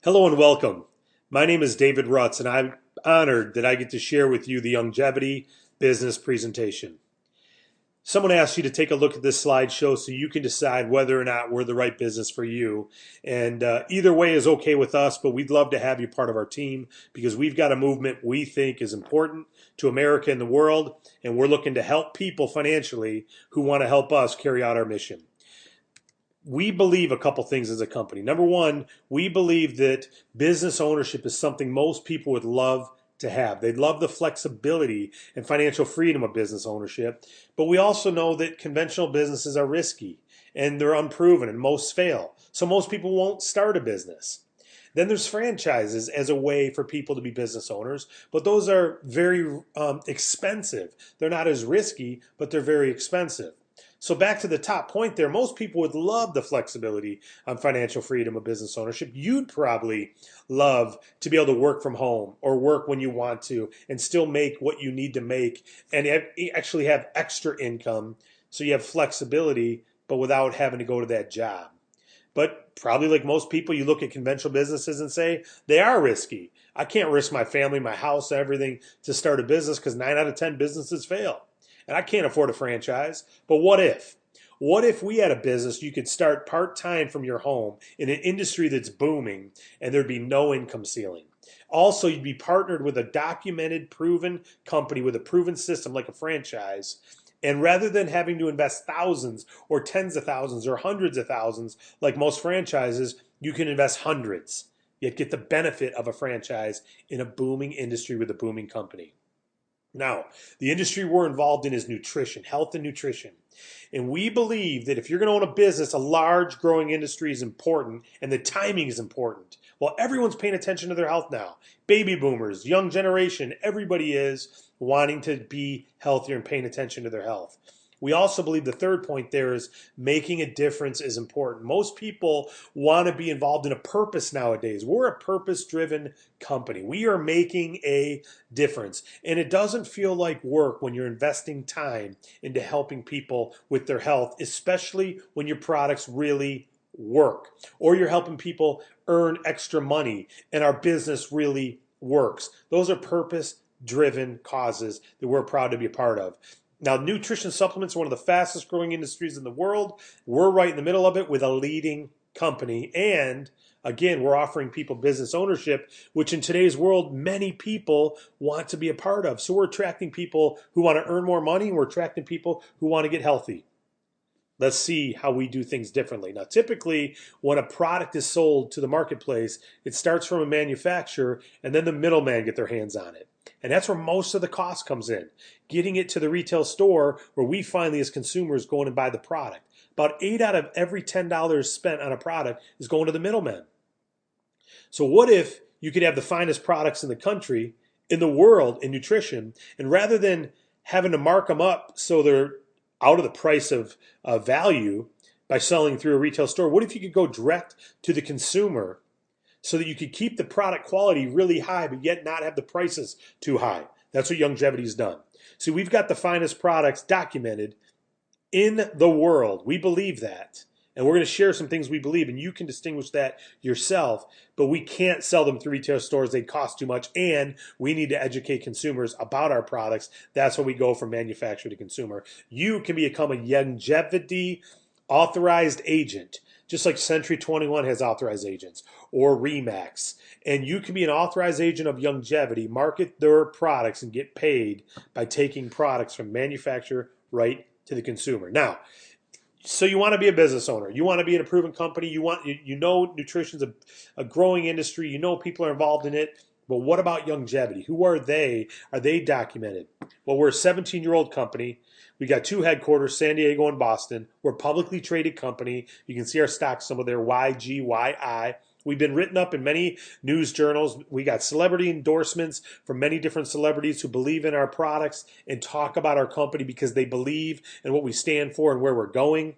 Hello and welcome. My name is David Rutz, and I'm honored that I get to share with you the Youngevity business presentation. Someone asked you to take a look at this slideshow so you can decide whether or not we're the right business for you. And either way is okay with us, but we'd love to have you part of our team because we've got a movement we think is important to America and the world, and we're looking to help people financially who want to help us carry out our mission. We believe a couple things as a company. Number one, we believe that business ownership is something most people would love to have. They'd love the flexibility and financial freedom of business ownership. But we also know that conventional businesses are risky and they're unproven and most fail. So most people won't start a business. Then there's franchises as a way for people to be business owners, but those are very expensive. They're not as risky, but they're very expensive. So back to the top point there, most people would love the flexibility on financial freedom of business ownership. You'd probably love to be able to work from home or work when you want to and still make what you need to make and actually have extra income so you have flexibility but without having to go to that job. But probably like most people, you look at conventional businesses and say, they are risky. I can't risk my family, my house, everything to start a business because 9 out of 10 businesses fail. And I can't afford a franchise. But what if? What if we had a business you could start part-time from your home in an industry that's booming and there'd be no income ceiling? Also, you'd be partnered with a documented, proven company with a proven system like a franchise. And rather than having to invest thousands or tens of thousands or hundreds of thousands like most franchises, you can invest hundreds, yet get the benefit of a franchise in a booming industry with a booming company. Now, the industry we're involved in is nutrition, health and nutrition. And we believe that if you're going to own a business, a large growing industry is important and the timing is important. Well, everyone's paying attention to their health now. Baby boomers, young generation, everybody is wanting to be healthier and paying attention to their health. We also believe the third point there is making a difference is important. Most people want to be involved in a purpose nowadays. We're a purpose-driven company. We are making a difference. And it doesn't feel like work when you're investing time into helping people with their health, especially when your products really work or you're helping people earn extra money and our business really works. Those are purpose-driven causes that we're proud to be a part of. Now, nutrition supplements are one of the fastest growing industries in the world. We're right in the middle of it with a leading company. And again, we're offering people business ownership, which in today's world, many people want to be a part of. So we're attracting people who want to earn more money. And we're attracting people who want to get healthy. Let's see how we do things differently. Now, typically, when a product is sold to the marketplace, it starts from a manufacturer and then the middleman get their hands on it. And that's where most of the cost comes in. Getting it to the retail store where we finally as consumers go in and buy the product. About 8 out of every $10 spent on a product is going to the middleman. So what if you could have the finest products in the country, in the world, in nutrition, and rather than having to mark them up so they're out of the price of value by selling through a retail store, what if you could go direct to the consumer so that you could keep the product quality really high, but yet not have the prices too high? That's what Youngevity's done. See, we've got the finest products documented in the world. We believe that. And we're going to share some things we believe, and you can distinguish that yourself. But we can't sell them through retail stores. They cost too much, and we need to educate consumers about our products. That's why we go from manufacturer to consumer. You can become a Youngevity authorized agent, just like Century 21 has authorized agents, or Remax. And you can be an authorized agent of Youngevity, market their products, and get paid by taking products from manufacturer right to the consumer. So you want to be a business owner. You want to be in a proven company. You know nutrition's a growing industry. You know people are involved in it. But what about Youngevity? Who are they? Are they documented? Well, we're a 17-year-old company. We got 2 headquarters, San Diego and Boston. We're a publicly traded company. You can see our stock symbol there, YGYI. We've been written up in many news journals. We got celebrity endorsements from many different celebrities who believe in our products and talk about our company because they believe in what we stand for and where we're going.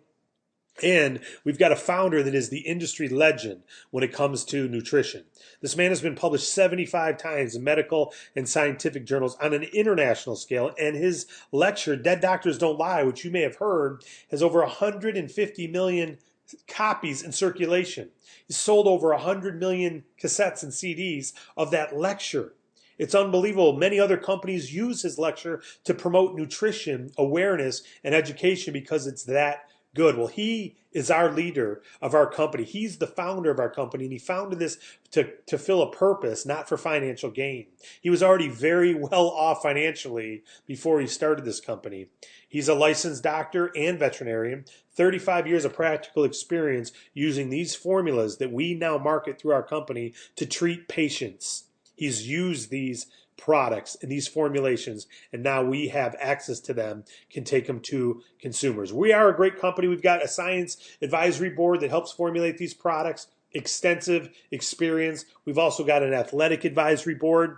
And we've got a founder that is the industry legend when it comes to nutrition. This man has been published 75 times in medical and scientific journals on an international scale. And his lecture, Dead Doctors Don't Lie, which you may have heard, has over 150 million copies in circulation. He sold over 100 million cassettes and CDs of that lecture. It's unbelievable. Many other companies use his lecture to promote nutrition, awareness, and education because it's that good. Well, he is our leader of our company. He's the founder of our company, and he founded this to fill a purpose, not for financial gain. He was already very well off financially before he started this company. He's a licensed doctor and veterinarian, 35 years of practical experience using these formulas that we now market through our company to treat patients. He's used these products and these formulations, and now we have access to them, can take them to consumers. We are a great company. We've got a science advisory board that helps formulate these products, extensive experience. We've also got an athletic advisory board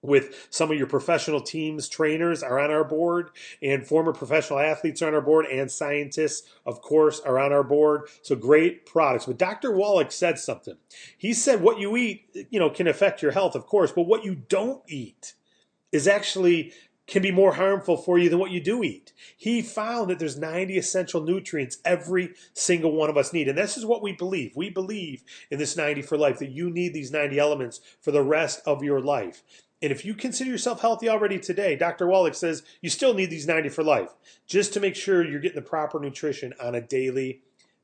with some of your professional teams, trainers are on our board, and former professional athletes are on our board, and scientists, of course, are on our board. So great products. But Dr. Wallach said something. He said what you eat, can affect your health, of course, but what you don't eat is actually can be more harmful for you than what you do eat. He found that there's 90 essential nutrients every single one of us need. And this is what we believe. We believe in this 90 for life, that you need these 90 elements for the rest of your life. And if you consider yourself healthy already today, Dr. Wallach says you still need these 90 for life, just to make sure you're getting the proper nutrition on a daily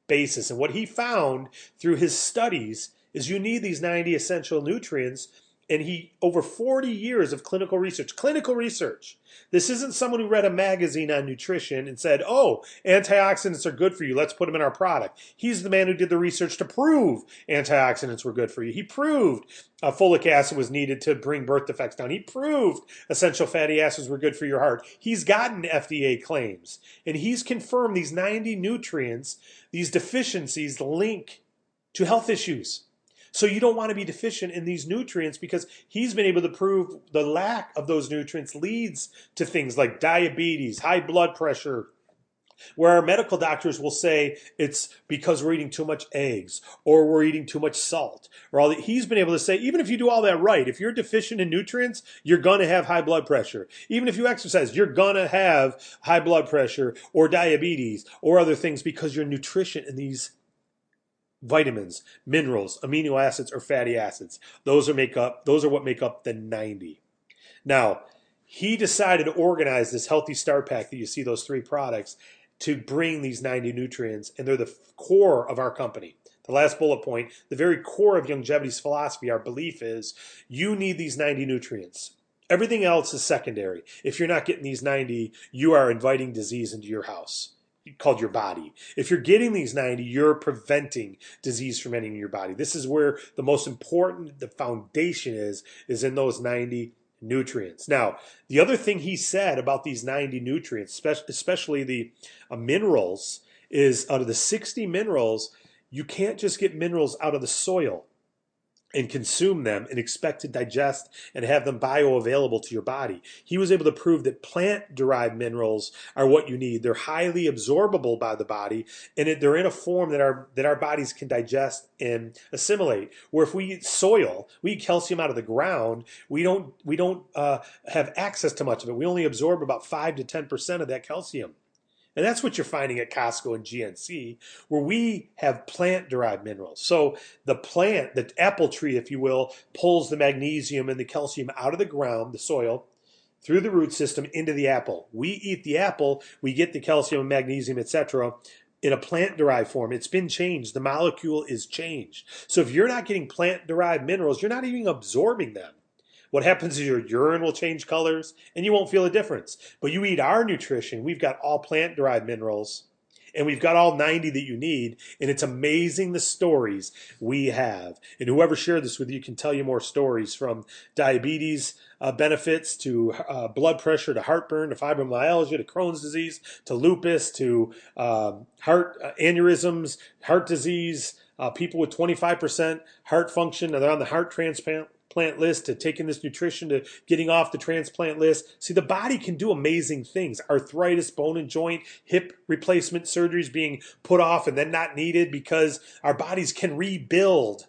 basis. And what he found through his studies is you need these 90 essential nutrients. And over 40 years of clinical research. This isn't someone who read a magazine on nutrition and said, oh, antioxidants are good for you, let's put them in our product. He's the man who did the research to prove antioxidants were good for you. He proved folic acid was needed to bring birth defects down. He proved essential fatty acids were good for your heart. He's gotten FDA claims. And he's confirmed these 90 nutrients, these deficiencies link to health issues. So you don't want to be deficient in these nutrients, because he's been able to prove the lack of those nutrients leads to things like diabetes, high blood pressure, where our medical doctors will say it's because we're eating too much eggs or we're eating too much salt. Or all that. He's been able to say, even if you do all that right, if you're deficient in nutrients, you're going to have high blood pressure. Even if you exercise, you're going to have high blood pressure or diabetes or other things, because your nutrition in these vitamins, minerals, amino acids, or fatty acids. Those are what make up the 90. Now, he decided to organize this Healthy Start Pack that you see, those 3 products, to bring these 90 nutrients, and they're the core of our company. The last bullet point, the very core of Youngevity's philosophy, our belief is you need these 90 nutrients. Everything else is secondary. If you're not getting these 90, you are inviting disease into your house, called your body. If you're getting these 90, you're preventing disease from entering your body. This is where the most important, the foundation is in those 90 nutrients. Now, the other thing he said about these 90 nutrients, especially the minerals, is out of the 60 minerals, you can't just get minerals out of the soil and consume them and expect to digest and have them bioavailable to your body. He was able to prove that plant-derived minerals are what you need. They're highly absorbable by the body, and they're in a form that our bodies can digest and assimilate. Where if we eat soil, we eat calcium out of the ground, we don't have access to much of it. We only absorb about 5 to 10% of that calcium. And that's what you're finding at Costco and GNC, where we have plant-derived minerals. So the plant, the apple tree, if you will, pulls the magnesium and the calcium out of the ground, the soil, through the root system into the apple. We eat the apple, we get the calcium and magnesium, etc., in a plant-derived form. It's been changed. The molecule is changed. So if you're not getting plant-derived minerals, you're not even absorbing them. What happens is your urine will change colors and you won't feel a difference. But you eat our nutrition, we've got all plant-derived minerals, and we've got all 90 that you need, and it's amazing the stories we have. And whoever shared this with you can tell you more stories, from diabetes benefits to blood pressure to heartburn to fibromyalgia to Crohn's disease to lupus to heart aneurysms, heart disease, people with 25% heart function, and they're on the heart transplant list, to taking this nutrition to getting off the transplant list. See, the body can do amazing things. Arthritis, bone and joint, hip replacement surgeries being put off and then not needed because our bodies can rebuild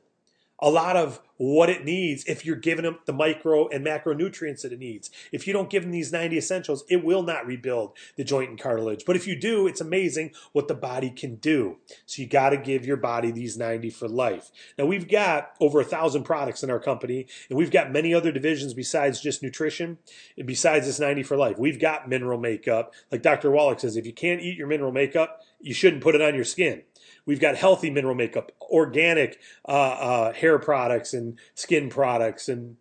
a lot of what it needs if you're giving them the micro and macronutrients that it needs. If you don't give them these 90 essentials, it will not rebuild the joint and cartilage. But if you do, it's amazing what the body can do. So you got to give your body these 90 for life. Now, we've got over 1,000 products in our company, and we've got many other divisions besides just nutrition, and besides this 90 for life. We've got mineral makeup. Like Dr. Wallach says, if you can't eat your mineral makeup, you shouldn't put it on your skin. We've got healthy mineral makeup, organic hair products and skin products, and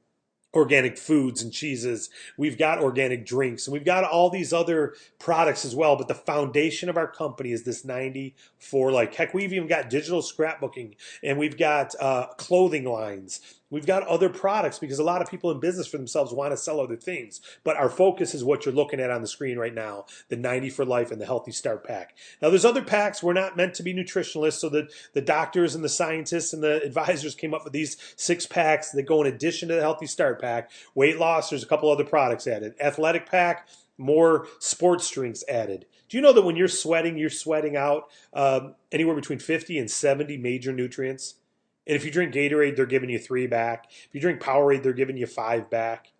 organic foods and cheeses. We've got organic drinks, and we've got all these other products as well. But the foundation of our company is this 90 for life. Heck, we've even got digital scrapbooking, and we've got clothing lines. We've got other products because a lot of people in business for themselves want to sell other things. But our focus is what you're looking at on the screen right now, the 90 for life and the Healthy Start Pack. Now, there's other packs. We're not meant to be nutritionalists, so the doctors and the scientists and the advisors came up with these 6 packs that go in addition to the Healthy Start Pack. Weight loss, there's a couple other products added. Athletic pack, more sports drinks added. Do you know that when you're sweating out anywhere between 50 and 70 major nutrients? And if you drink Gatorade, they're giving you 3 back. If you drink Powerade, they're giving you 5 back.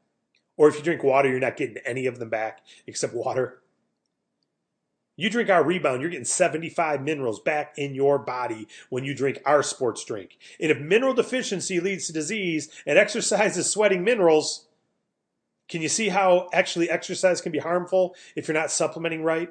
Or if you drink water, you're not getting any of them back except water. You drink our Rebound, you're getting 75 minerals back in your body when you drink our sports drink. And if mineral deficiency leads to disease and exercise is sweating minerals, can you see how actually exercise can be harmful if you're not supplementing right?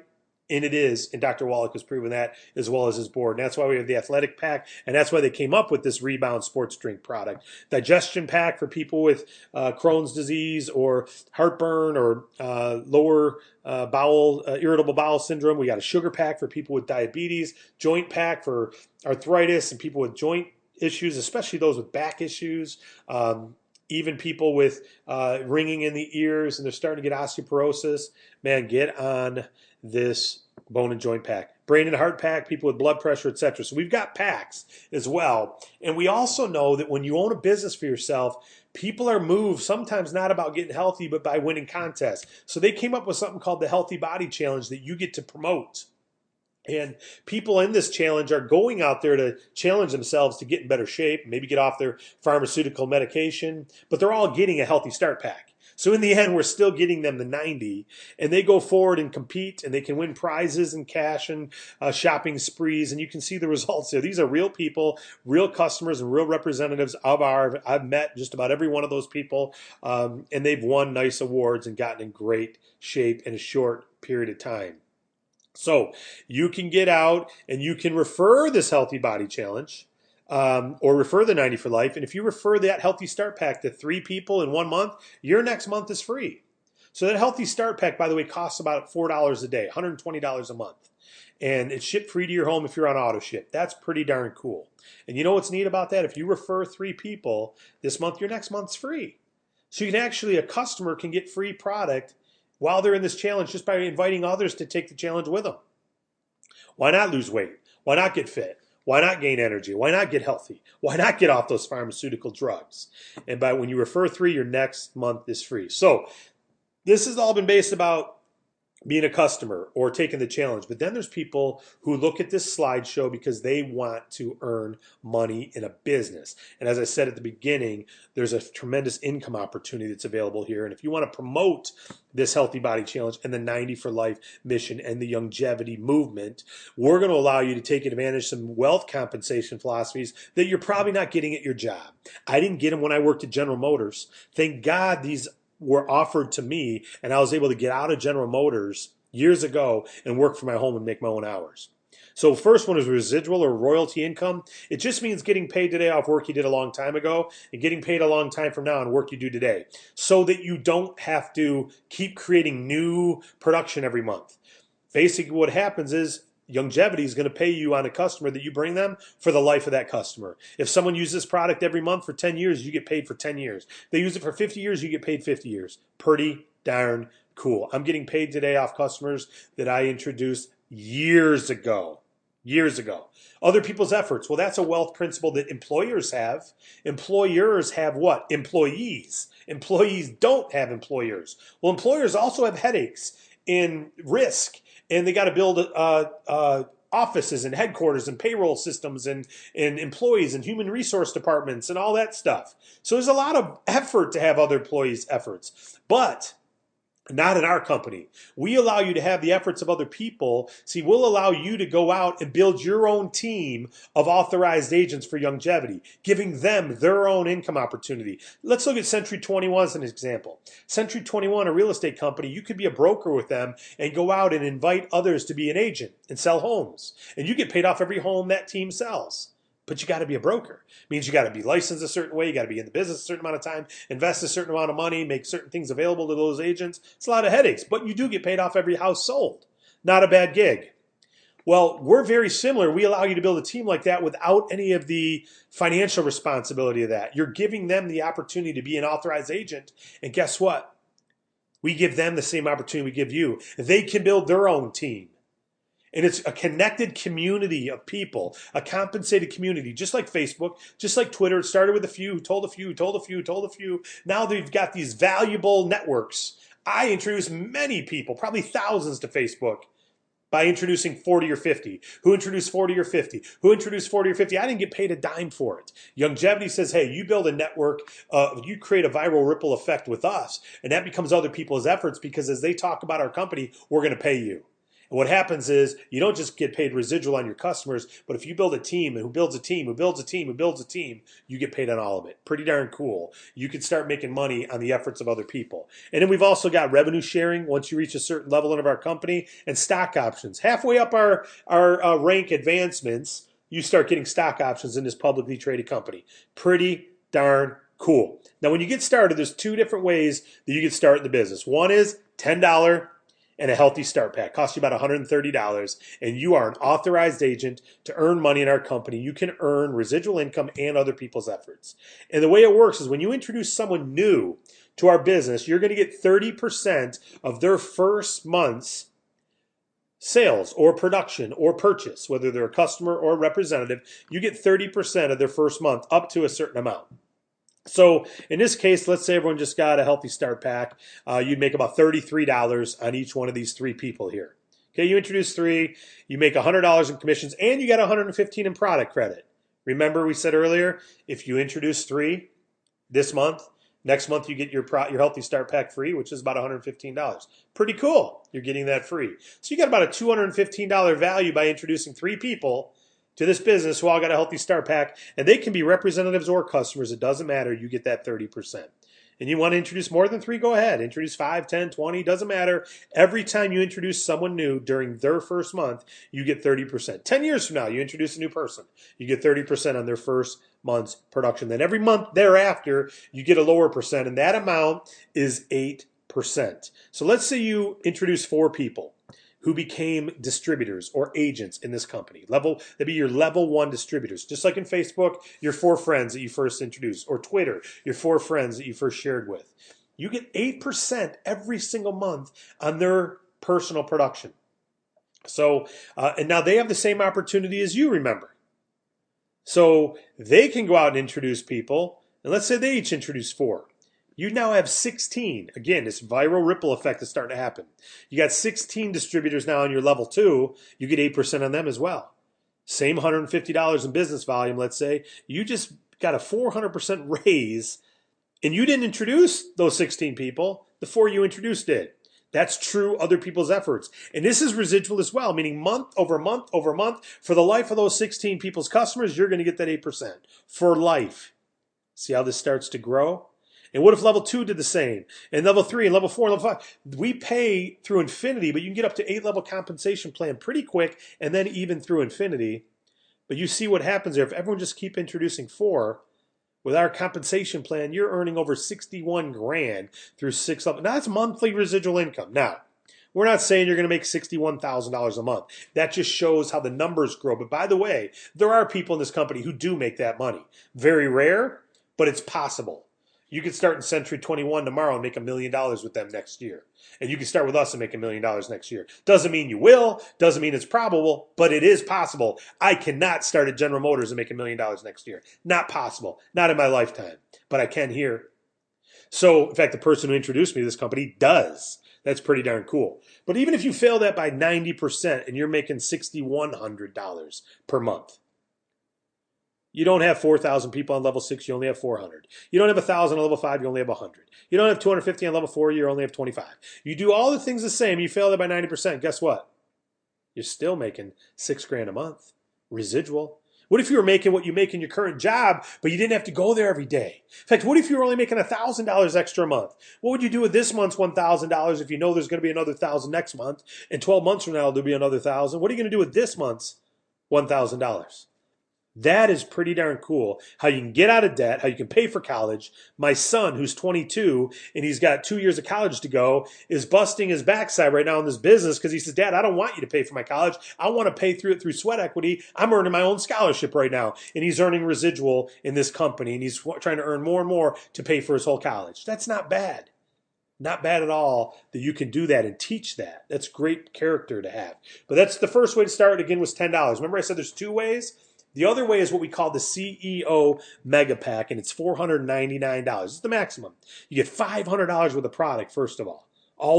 And it is, and Dr. Wallach has proven that as well as his board. And that's why we have the athletic pack, and that's why they came up with this Rebound sports drink product. Digestion pack for people with Crohn's disease or heartburn or lower irritable bowel syndrome. We got a sugar pack for people with diabetes, joint pack for arthritis and people with joint issues, especially those with back issues. Even people with ringing in the ears and they're starting to get osteoporosis. Man, get on this bone and joint pack. Brain and heart pack, people with blood pressure, etc. So we've got packs as well. And we also know that when you own a business for yourself, people are moved sometimes not about getting healthy, but by winning contests. So they came up with something called the Healthy Body Challenge that you get to promote. And people in this challenge are going out there to challenge themselves to get in better shape, maybe get off their pharmaceutical medication, but they're all getting a Healthy Start Pack. So in the end, we're still getting them the 90, and they go forward and compete, and they can win prizes and cash and shopping sprees, and you can see the results there. These are real people, real customers, and real representatives of I've met just about every one of those people, and they've won nice awards and gotten in great shape in a short period of time. So you can get out and you can refer this Healthy Body Challenge or refer the 90 for life. And if you refer that Healthy Start Pack to 3 people in 1 month, your next month is free. So that Healthy Start Pack, by the way, costs about $4 a day, $120 a month. And it's shipped free to your home if you're on auto ship. That's pretty darn cool. And you know what's neat about that? If you refer 3 people this month, your next month's free. So you can actually, a customer can get free product while they're in this challenge just by inviting others to take the challenge with them. Why not lose weight? Why not get fit? Why not gain energy? Why not get healthy? Why not get off those pharmaceutical drugs? And when you refer 3, your next month is free. So this has all been based about being a customer or taking the challenge. But then there's people who look at this slideshow because they want to earn money in a business. And as I said at the beginning, there's a tremendous income opportunity that's available here. And if you want to promote this Healthy Body Challenge and the 90 for Life mission and the Youngevity movement, we're going to allow you to take advantage of some wealth compensation philosophies that you're probably not getting at your job. I didn't get them when I worked at General Motors. Thank God these were offered to me, and I was able to get out of General Motors years ago and work for my home and make my own hours. So first one is residual or royalty income. It just means getting paid today off work you did a long time ago and getting paid a long time from now on work you do today, so that you don't have to keep creating new production every month. Basically what happens is Youngevity is going to pay you on a customer that you bring them for the life of that customer. If someone uses this product every month for 10 years, you get paid for 10 years. If they use it for 50 years, you get paid 50 years. Pretty darn cool. I'm getting paid today off customers that I introduced years ago. Years ago. Other people's efforts. Well, that's a wealth principle that employers have. Employers have what? Employees. Employees don't have employers. Well, employers also have headaches and risk. And they got to build offices and headquarters and payroll systems and employees and human resource departments and all that stuff. So there's a lot of effort to have other employees' efforts. But not in our company. We allow you to have the efforts of other people. See, we'll allow you to go out and build your own team of authorized agents for Youngevity, giving them their own income opportunity. Let's look at Century 21 as an example. Century 21, a real estate company, you could be a broker with them and go out and invite others to be an agent and sell homes. And you get paid off every home that team sells. But you got to be a broker. It means you got to be licensed a certain way. You got to be in the business a certain amount of time, invest a certain amount of money, make certain things available to those agents. It's a lot of headaches, but you do get paid off every house sold. Not a bad gig. Well, we're very similar. We allow you to build a team like that without any of the financial responsibility of that. You're giving them the opportunity to be an authorized agent. And guess what? We give them the same opportunity we give you. They can build their own team. And it's a connected community of people, a compensated community, just like Facebook, just like Twitter. It started with a few, who told a few, who told a few, who told a few. Now they've got these valuable networks. I introduced many people, probably thousands, to Facebook by introducing 40 or 50. Who introduced 40 or 50? Who introduced 40 or 50? I didn't get paid a dime for it. Youngevity says, hey, you build a network, you create a viral ripple effect with us, and that becomes other people's efforts because as they talk about our company, we're going to pay you. And what happens is you don't just get paid residual on your customers, but if you build a team and who builds a team, who builds a team, who builds a team, you get paid on all of it. Pretty darn cool. You can start making money on the efforts of other people. And then we've also got revenue sharing once you reach a certain level of our company and stock options. Halfway up our rank advancements, you start getting stock options in this publicly traded company. Pretty darn cool. Now, when you get started, there's two different ways that you get started in the business. One is $10 and a healthy start pack. Costs you about $130, and you are an authorized agent to earn money in our company. You can earn residual income and other people's efforts. And the way it works is when you introduce someone new to our business, you're going to get 30% of their first month's sales or production or purchase, whether they're a customer or a representative. You get 30% of their first month up to a certain amount. So in this case, let's say everyone just got a healthy start pack. You'd make about $33 on each one of these three people here. Okay, you introduce three, you make $100 in commissions, and you got $115 in product credit. Remember we said earlier, if you introduce three this month, next month you get your healthy start pack free, which is about $115. Pretty cool. You're getting that free. So you got about a $215 value by introducing three people to this business who all got a healthy start pack, and they can be representatives or customers. It doesn't matter. You get that 30%. And you want to introduce more than three, go ahead. Introduce 5, 10, 20, doesn't matter. Every time you introduce someone new during their first month, you get 30%. 10 years from now, you introduce a new person. You get 30% on their first month's production. Then every month thereafter, you get a lower percent, and that amount is 8%. So let's say you introduce 4 people who became distributors or agents in this company. That'd be your level 1 distributors. Just like in Facebook, your 4 friends that you first introduced, or Twitter, your 4 friends that you first shared with. You get 8% every single month on their personal production. So, and now they have the same opportunity as you, remember. So they can go out and introduce people, and let's say they each introduce 4. You now have 16. Again, this viral ripple effect is starting to happen. You got 16 distributors now on your level 2. You get 8% on them as well. Same $150 in business volume, let's say. You just got a 400% raise, and you didn't introduce those 16 people. The 4 you introduced did. That's true other people's efforts. And this is residual as well, meaning month over month over month. For the life of those 16 people's customers, you're going to get that 8% for life. See how this starts to grow? And what if level 2 did the same? And level 3 and level 4 and level 5? We pay through infinity, but you can get up to 8-level compensation plan pretty quick, and then even through infinity. But you see what happens there. If everyone just keep introducing 4, with our compensation plan, you're earning over 61 grand through 6 levels. Now that's monthly residual income. Now, we're not saying you're going to make $61,000 a month. That just shows how the numbers grow. But by the way, there are people in this company who do make that money. Very rare, but it's possible. You could start in Century 21 tomorrow and make $1 million with them next year. And you can start with us and make $1 million next year. Doesn't mean you will, doesn't mean it's probable, but it is possible. I cannot start at General Motors and make $1 million next year. Not possible. Not in my lifetime. But I can here. So, in fact, the person who introduced me to this company does. That's pretty darn cool. But even if you fail that by 90% and you're making $6,100 per month, you don't have 4,000 people on level 6, you only have 400. You don't have 1,000 on level 5, you only have 100. You don't have 250 on level 4, you only have 25. You do all the things the same, you fail that by 90%, guess what? You're still making $6,000 a month, residual. What if you were making what you make in your current job, but you didn't have to go there every day? In fact, what if you were only making $1,000 extra a month? What would you do with this month's $1,000 if you know there's going to be another 1,000 next month, and 12 months from now there'll be another 1,000? What are you going to do with this month's $1,000? That is pretty darn cool. How you can get out of debt, how you can pay for college. My son, who's 22 and he's got 2 years of college to go, is busting his backside right now in this business because he says, Dad, I don't want you to pay for my college. I want to pay through it through sweat equity. I'm earning my own scholarship right now. And he's earning residual in this company, and he's trying to earn more and more to pay for his whole college. That's not bad. Not bad at all that you can do that and teach that. That's great character to have. But that's the first way to start. Again, was $10. Remember I said there's 2 ways? The other way is what we call the CEO Mega Pack, and it's $499. It's the maximum. You get $500 worth of product, first of all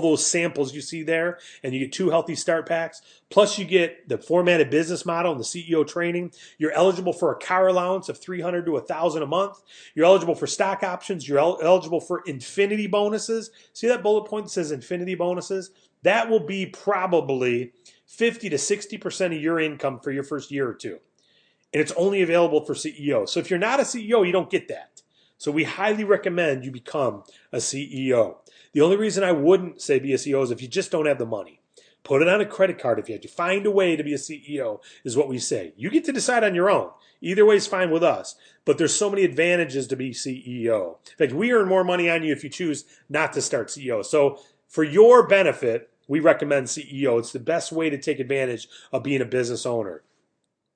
those samples you see there, and you get 2 healthy start packs. Plus you get the formatted business model and the CEO training. You're eligible for a car allowance of $300 to $1,000 a month. You're eligible for stock options. You're eligible for infinity bonuses. See that bullet point that says infinity bonuses? That will be probably 50 to 60% of your income for your first year or two. And it's only available for CEOs. So if you're not a CEO, you don't get that. So we highly recommend you become a CEO. The only reason I wouldn't say be a CEO is if you just don't have the money. Put it on a credit card if you have to. Find a way to be a CEO is what we say. You get to decide on your own. Either way is fine with us. But there's so many advantages to be CEO. In fact, we earn more money on you if you choose not to start CEO. So for your benefit, we recommend CEO. It's the best way to take advantage of being a business owner.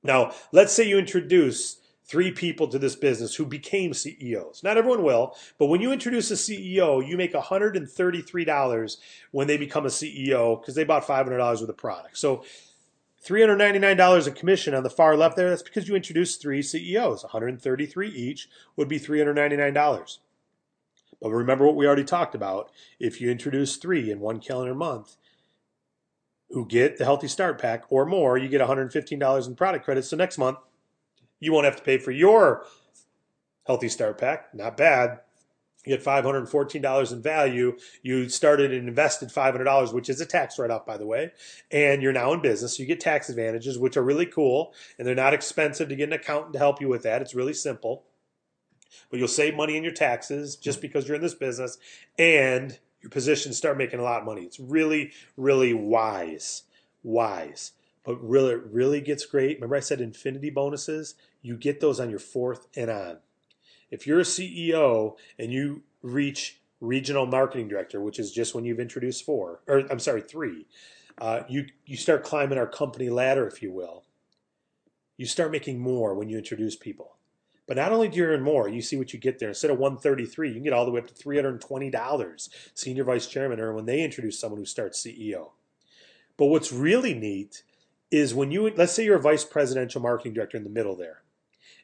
Now, let's say you introduce 3 people to this business who became CEOs. Not everyone will, but when you introduce a CEO, you make $133 when they become a CEO because they bought $500 worth of product. So $399 in commission on the far left there, that's because you introduced 3 CEOs. $133 each would be $399. But remember what we already talked about. If you introduce 3 in 1 calendar month, who get the Healthy Start Pack or more, you get $115 in product credits. So next month, you won't have to pay for your Healthy Start Pack. Not bad. You get $514 in value. You started and invested $500, which is a tax write-off, by the way, and you're now in business. So you get tax advantages, which are really cool, and they're not expensive to get an accountant to help you with that. It's really simple. But you'll save money in your taxes just because you're in this business, and your positions start making a lot of money. It's really, really wise. But really, it really gets great. Remember I said infinity bonuses? You get those on your 4th and on. If you're a CEO and you reach regional marketing director, which is just when you've introduced 3, you start climbing our company ladder, if you will. You start making more when you introduce people. But not only do you earn more, you see what you get there. Instead of $133, you can get all the way up to $320 senior vice chairman earn when they introduce someone who starts CEO. But what's really neat is when let's say you're a vice presidential marketing director in the middle there,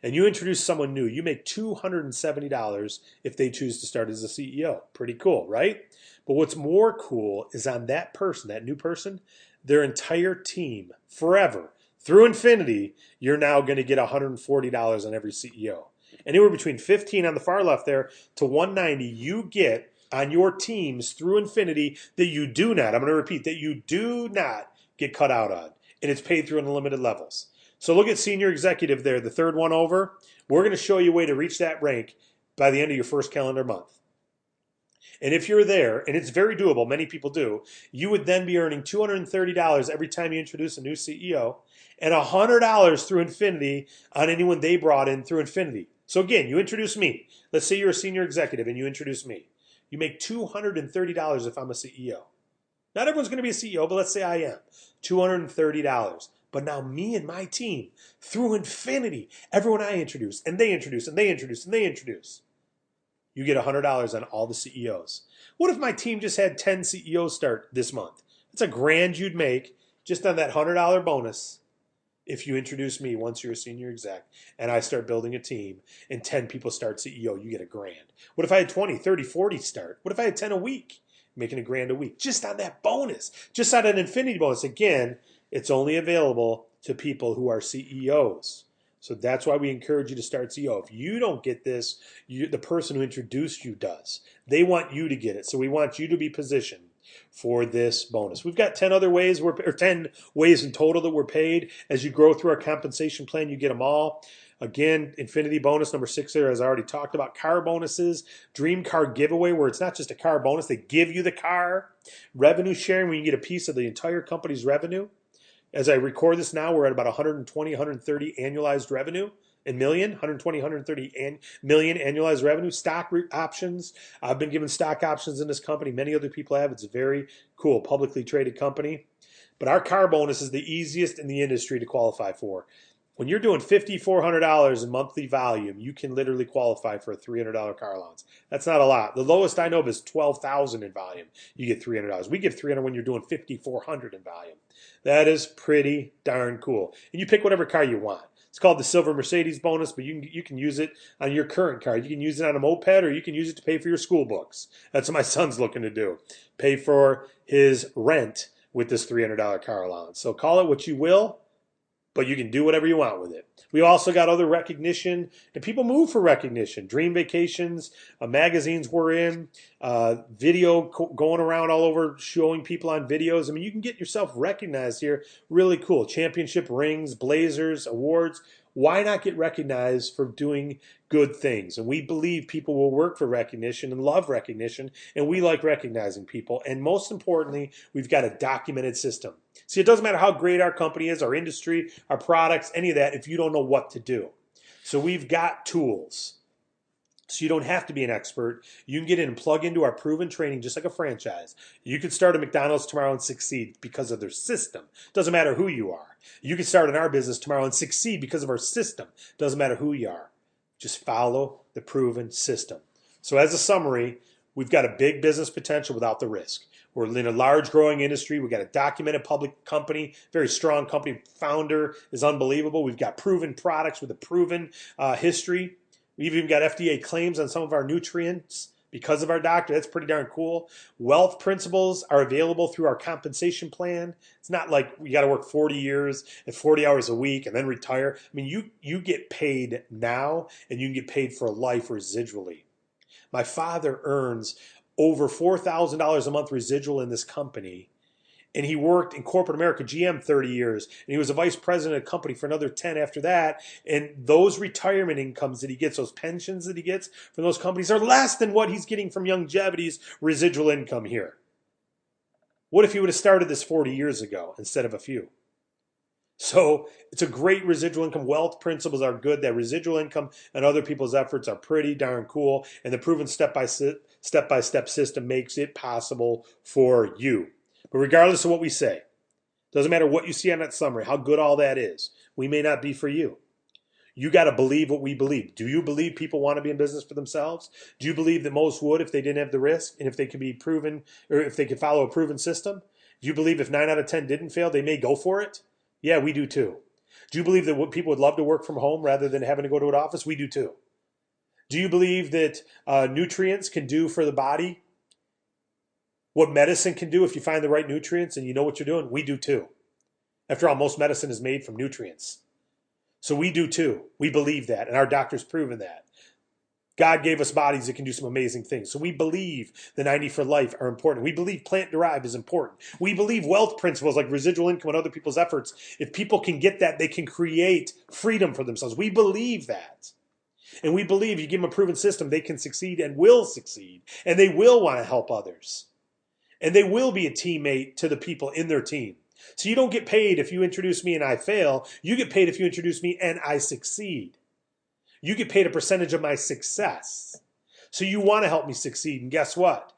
and you introduce someone new, you make $270 if they choose to start as a CEO. Pretty cool, right? But what's more cool is on that person, that new person, their entire team, forever, through infinity, you're now going to get $140 on every CEO. Anywhere between 15 on the far left there to 190, you get on your teams through infinity that you do not, I'm going to repeat, that you do not get cut out on. And it's paid through unlimited levels. So look at senior executive there, the 3rd one over. We're going to show you a way to reach that rank by the end of your 1st calendar month. And if you're there, and it's very doable, many people do, you would then be earning $230 every time you introduce a new CEO and $100 through infinity on anyone they brought in through infinity. So again, you introduce me. Let's say you're a senior executive and you introduce me. You make $230 if I'm a CEO. Not everyone's going to be a CEO, but let's say I am. $230. But now me and my team, through infinity, everyone I introduce, and they introduce, and they introduce, and they introduce, you get $100 on all the CEOs. What if my team just had 10 CEOs start this month? That's $1,000 you'd make just on that $100 bonus if you introduce me once you're a senior exec and I start building a team and 10 people start CEO, you get $1,000. What if I had 20, 30, 40 start? What if I had 10 a week? making $1,000 a week just on that bonus, just on an infinity bonus. Again, it's only available to people who are CEOs. So that's why we encourage you to start CEO. If you don't get this, the person who introduced you does. They want you to get it. So we want you to be positioned for this bonus. We've got 10 other ways, or 10 ways in total that we're paid. As you grow through our compensation plan, you get them all. Again, infinity bonus number 6 there, as I already talked about. Car bonuses, dream car giveaway, where it's not just a car bonus, they give you the car. Revenue sharing, where you get a piece of the entire company's revenue. As I record this now, we're at about 120, 130 annualized revenue in million, 120, 130 million annualized revenue. Stock options. I've been given stock options in this company. Many other people have. It's a very cool publicly traded company. But our car bonus is the easiest in the industry to qualify for. When you're doing $5,400 in monthly volume, you can literally qualify for a $300 car allowance. That's not a lot. The lowest I know of is $12,000 in volume. You get $300. We give $300 when you're doing $5,400 in volume. That is pretty darn cool. And you pick whatever car you want. It's called the Silver Mercedes bonus, but you can use it on your current car. You can use it on a moped, or you can use it to pay for your school books. That's what my son's looking to do. Pay for his rent with this $300 car allowance. So call it what you will, but you can do whatever you want with it. We also got other recognition, and people move for recognition. Dream vacations, magazines we're in, video going around all over, showing people on videos. I mean, you can get yourself recognized here. Really cool. Championship rings, blazers, awards. Why not get recognized for doing good things? And we believe people will work for recognition and love recognition, and we like recognizing people. And most importantly, we've got a documented system. See, it doesn't matter how great our company is, our industry, our products, any of that, if you don't know what to do. So we've got tools. So you don't have to be an expert. You can get in and plug into our proven training just like a franchise. You could start a McDonald's tomorrow and succeed because of their system. Doesn't matter who you are. You can start in our business tomorrow and succeed because of our system. Doesn't matter who you are. Just follow the proven system. So as a summary, we've got a big business potential without the risk. We're in a large growing industry. We've got a documented public company, very strong company. Founder is unbelievable. We've got proven products with a proven history. We've even got FDA claims on some of our nutrients because of our doctor. That's pretty darn cool. Wealth principles are available through our compensation plan. It's not like we got to work 40 years and 40 hours a week and then retire. I mean, you get paid now, and you can get paid for life residually. My father earns over $4,000 a month residual in this company. And he worked in corporate America, GM, 30 years. And he was a vice president of a company for another 10 after that. And those retirement incomes that he gets, those pensions that he gets from those companies, are less than what he's getting from Youngevity's residual income here. What if he would have started this 40 years ago instead of a few? So it's a great residual income. Wealth principles are good. That residual income and other people's efforts are pretty darn cool. And the proven step-by-step system makes it possible for you. But regardless of what we say, doesn't matter what you see on that summary, how good all that is, we may not be for you. You got to believe what we believe. Do you believe people want to be in business for themselves? Do you believe that most would if they didn't have the risk and if they could be proven, or if they could follow a proven system? Do you believe if 9 out of 10 didn't fail, they may go for it? Yeah, we do too. Do you believe that people would love to work from home rather than having to go to an office? We do too. Do you believe that nutrients can do for the body what medicine can do if you find the right nutrients and you know what you're doing? We do too. After all, most medicine is made from nutrients. So we do too. We believe that, and our doctor's proven that. God gave us bodies that can do some amazing things. So we believe the 90 for life are important. We believe plant-derived is important. We believe wealth principles like residual income and other people's efforts. If people can get that, they can create freedom for themselves. We believe that. And we believe you give them a proven system, they can succeed and will succeed. And they will want to help others. And they will be a teammate to the people in their team. So you don't get paid if you introduce me and I fail. You get paid if you introduce me and I succeed. You get paid a percentage of my success. So you want to help me succeed. And guess what?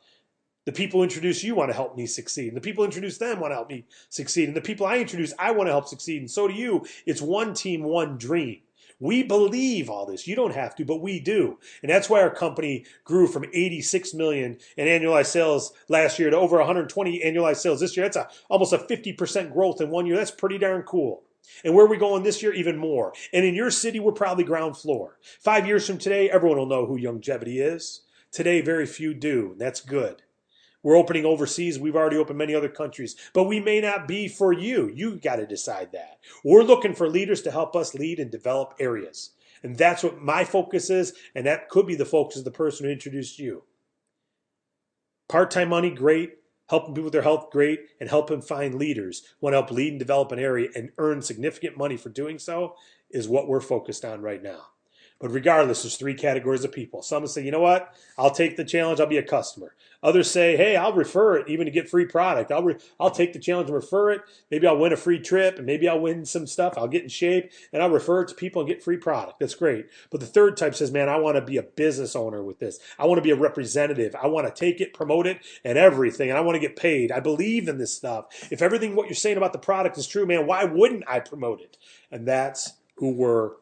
The people who introduce you want to help me succeed. And the people who introduce them want to help me succeed. And the people I introduce, I want to help succeed. And so do you. It's one team, one dream. We believe all this. You don't have to, but we do. And that's why our company grew from 86 million in annualized sales last year to over 120 annualized sales this year. That's almost a 50% growth in 1 year. That's pretty darn cool. And where are we going this year? Even more. And in your city, we're probably ground floor. 5 years from today, everyone will know who Youngevity is. Today, very few do, and that's good. We're opening overseas. We've already opened many other countries, but we may not be for you. You got to decide that. We're looking for leaders to help us lead and develop areas. And that's what my focus is, and that could be the focus of the person who introduced you. Part-time money, great. Helping people with their health, great. And help them find leaders who want to help lead and develop an area and earn significant money for doing so is what we're focused on right now. But regardless, there's three categories of people. Some say, you know what? I'll take the challenge. I'll be a customer. Others say, hey, I'll refer it even to get free product. I'll take the challenge and refer it. Maybe I'll win a free trip and maybe I'll win some stuff. I'll get in shape and I'll refer it to people and get free product. That's great. But the third type says, man, I want to be a business owner with this. I want to be a representative. I want to take it, promote it, and everything. And I want to get paid. I believe in this stuff. If everything what you're saying about the product is true, man, why wouldn't I promote it? And that's who we're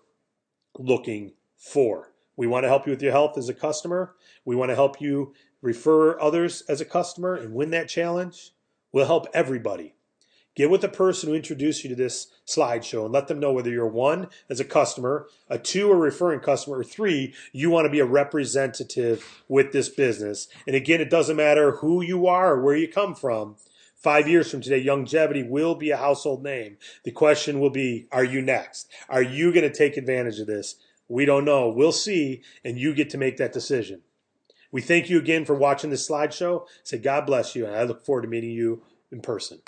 looking for. We want to help you with your health as a customer. We want to help you refer others as a customer and win that challenge. We'll help everybody. Get with the person who introduced you to this slideshow and let them know whether you're one, as a customer, a two, a referring customer, or three, you want to be a representative with this business. And again, it doesn't matter who you are or where you come from. 5 years from today, Youngevity will be a household name. The question will be, are you next? Are you going to take advantage of this? We don't know. We'll see, and you get to make that decision. We thank you again for watching this slideshow. Say God bless you, and I look forward to meeting you in person.